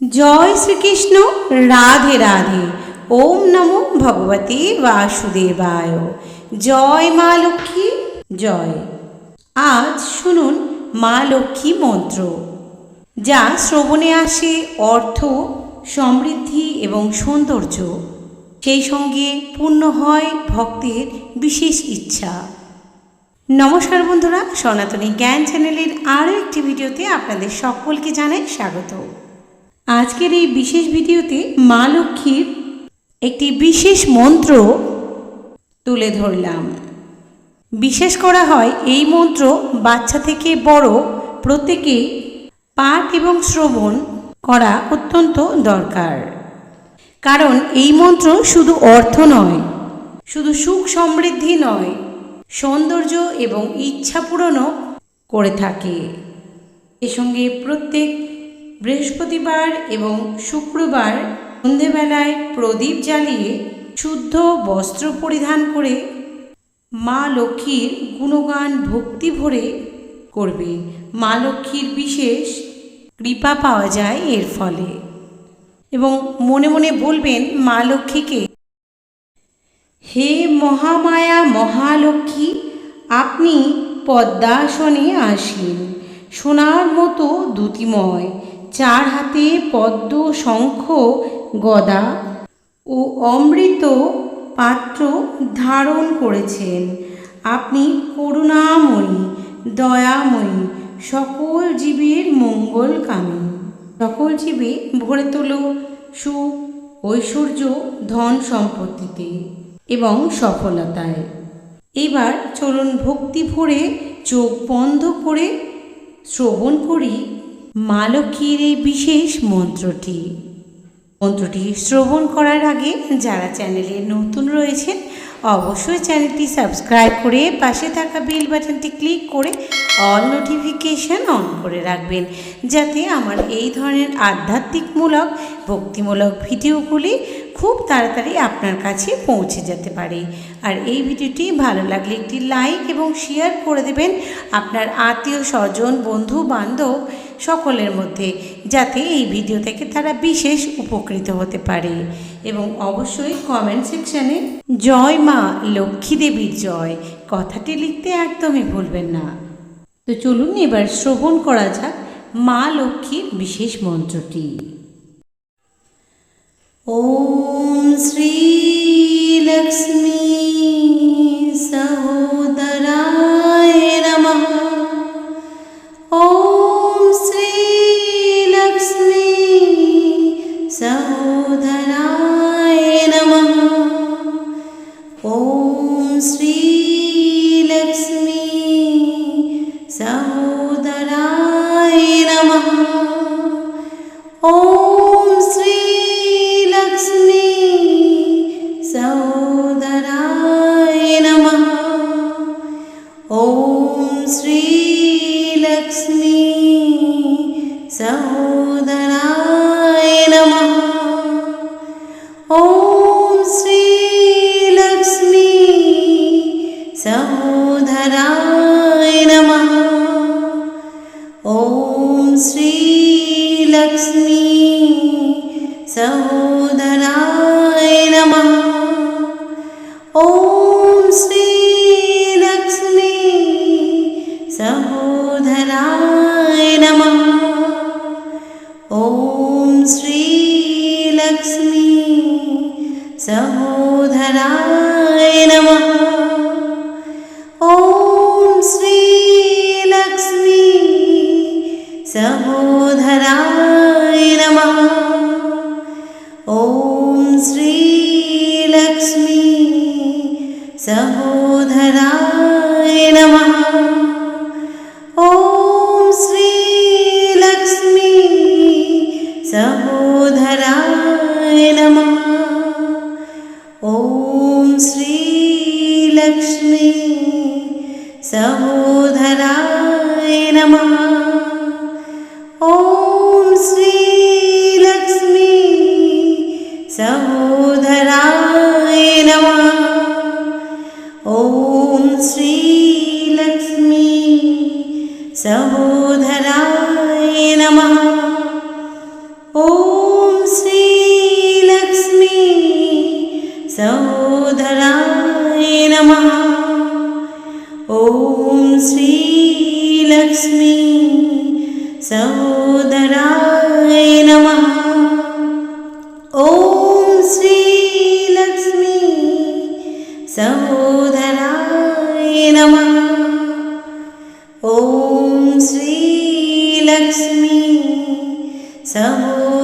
जय श्री कृष्ण। राधे राधे। ओम नमो भगवते वासुदेवाय। जय मा लक्ष्मी जय। आज शुनुन मा लक्ष्मी मंत्र जा श्रवणे आसे अर्थ समृद्धि एवं सौंदर्य সেই সঙ্গে পূর্ণ হয় ভক্তের বিশেষ ইচ্ছা। নমস্কার বন্ধুরা, সনাতনী জ্ঞান চ্যানেলের আরও একটি ভিডিওতে আপনাদের সকলকে জানাই স্বাগত। আজকের এই বিশেষ ভিডিওতে মা লক্ষ্মীর একটি বিশেষ মন্ত্র তুলে ধরলাম। বিশেষ করা হয় এই মন্ত্র বাচ্চা থেকে বড় প্রত্যেকে পাঠ এবং শ্রবণ করা অত্যন্ত দরকার। কারণ এই মন্ত্র শুধু অর্থ নয়, শুধু সুখ সমৃদ্ধি নয়, সৌন্দর্য এবং ইচ্ছা পূরণও করে থাকে। এর সঙ্গে প্রত্যেক বৃহস্পতিবার এবং শুক্রবার সন্ধেবেলায় প্রদীপ জ্বালিয়ে শুদ্ধ বস্ত্র পরিধান করে মা লক্ষ্মীর গুণগান ভক্তি ভরে করবে। মা লক্ষ্মীর বিশেষ কৃপা পাওয়া যায় এর ফলে। এবং মনে মনে বলবেন মা লক্ষ্মীকে, হে মহামায়া মহালক্ষ্মী, আপনি পদ্মাসনে আসীন, সোনার মতো দ্যুতিময়, চার হাতে পদ্ম শঙ্খ গদা ও অমৃত পাত্র ধারণ করেছেন। আপনি করুণাময়ী, দয়াময়ী, সকল জীবের মঙ্গলকামী। সকল জীবে ভরে তোলো সুখ, ঐশ্বর্য, ধন সম্পত্তিতে এবং সফলতায়। এবার চলুন ভক্তি ভরে চোখ বন্ধ করে শ্রবণ করি মা লক্ষ্মীর এই বিশেষ মন্ত্রটি। মন্ত্রটি শ্রবণ করার আগে যারা চ্যানেলে নতুন রয়েছেন অবশ্যই চ্যানেলটি সাবস্ক্রাইব করে পাশে থাকা বেল বাটনটি ক্লিক করে অল নোটিফিকেশান অন করে রাখবেন, যাতে আমার এই ধরনের আধ্যাত্মিকমূলক ভক্তিমূলক ভিডিওগুলি খুব তাড়াতাড়ি আপনার কাছে পৌঁছে যেতে পারে। আর এই ভিডিওটি ভালো লাগলে একটি লাইক এবং শেয়ার করে দেবেন আপনার আত্মীয় স্বজন বন্ধু বান্ধব সকলের মধ্যে, যাতে এই ভিডিও থেকে তারা বিশেষ উপকৃত হতে পারে। এবং অবশ্যই কমেন্ট সেকশানে জয় মা লক্ষ্মী দেবীর জয় কথাটি লিখতে একদমই ভুলবেন না। তো চলুন এবার শ্রবণ করা যাক মা লক্ষ্মীর বিশেষ মন্ত্রটি। ওম শ্রী লক্ষ্মী সহোদরায় নমঃ। ওম শ্রী লক্ষ্মী সহোদরায় নমঃ। ওম শ্রী লক্ষ্মী সহোদরায় নমঃ। ওম শ্রী লক্ষ্মী সহোদরায় নমঃ। ওম শ্রী লক্ষ্মী সহোদরায় নমঃ। ওম শ্রী লক্ষ্মী সহোদরায় নমঃ। ওম শ্রী লক্ষ্মী সহোদরায় নমঃ। ওম শ্রী লক্ষ্মী সহোদরায় নমঃ। ওম শ্রী লক্ষ্মী সহোদরায় নমঃ। ওম শ্রী লক্ষ্মী সহোদরায় নমঃ। ওম শ্রী লক্ষ্মী সহোদরায় নমঃ। ওম শ্রী লক্ষ্মী সহোদরায় নমঃ। ওম শ্রী লক্ষ্মী সহোদরায় নমঃ। ওম শ্রী লক্ষ্মী সহোদরায় নমঃ। ওম শ্রী লক্ষ্মী सहोदराय नमः। ओम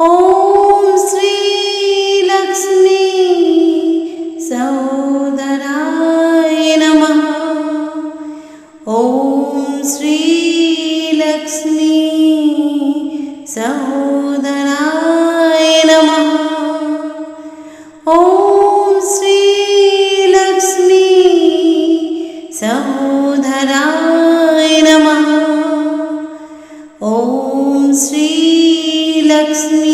ॐ श्री लक्ष्मी सहोदराय नमः। ॐ श्री लक्ष्मी सहोदराय नमः। ॐ श्री लक्ष्मी सहोदराय नमः। ॐ श्री लक्ष्मी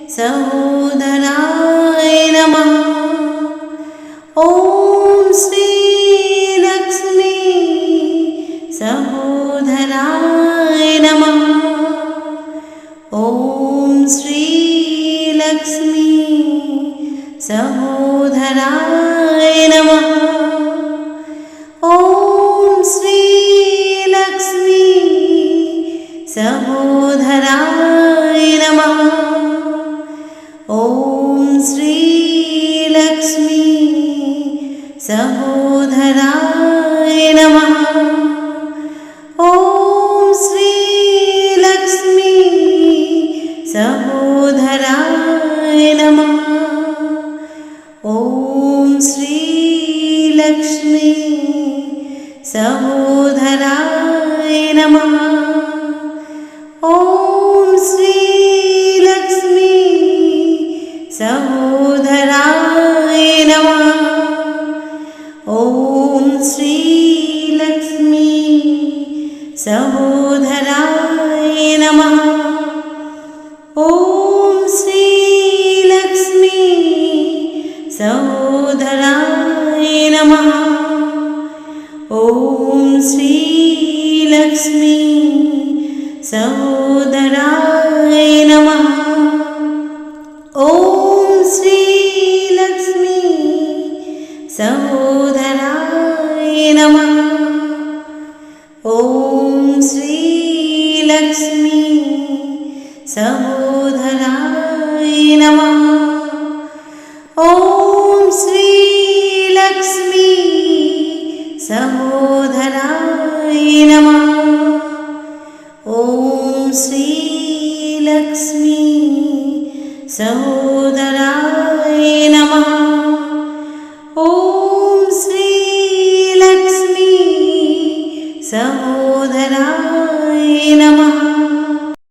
सहोदराय नमः। ॐ श्री लक्ष्मी सहोदराय नमः। ॐ श्री लक्ष्मी सहोदराय नमः। ॐ श्री लक्ष्मी सहोदराय नमः। ॐ श्री लक्ष्मी सहोदराय नमः। ॐ श्री लक्ष्मी सहोदराय नमः। ॐ श्री लक्ष्मी सहोदराय नमः। ॐ श्री लक्ष्मी सहोदराय नमः। ॐ श्री लक्ष्मी सहोदराय नमः। ॐ श्री लक्ष्मी सहोदराय नमः। ॐ श्री लक्ष्मी सहोदराय नमः। ॐ श्री लक्ष्मी सहोदराय नमः। ॐ श्री लक्ष्मी सहोदराय नमः। ॐ श्री लक्ष्मी सहोदराय नमः। ॐ श्री लक्ष्मी सहोदराय नमः।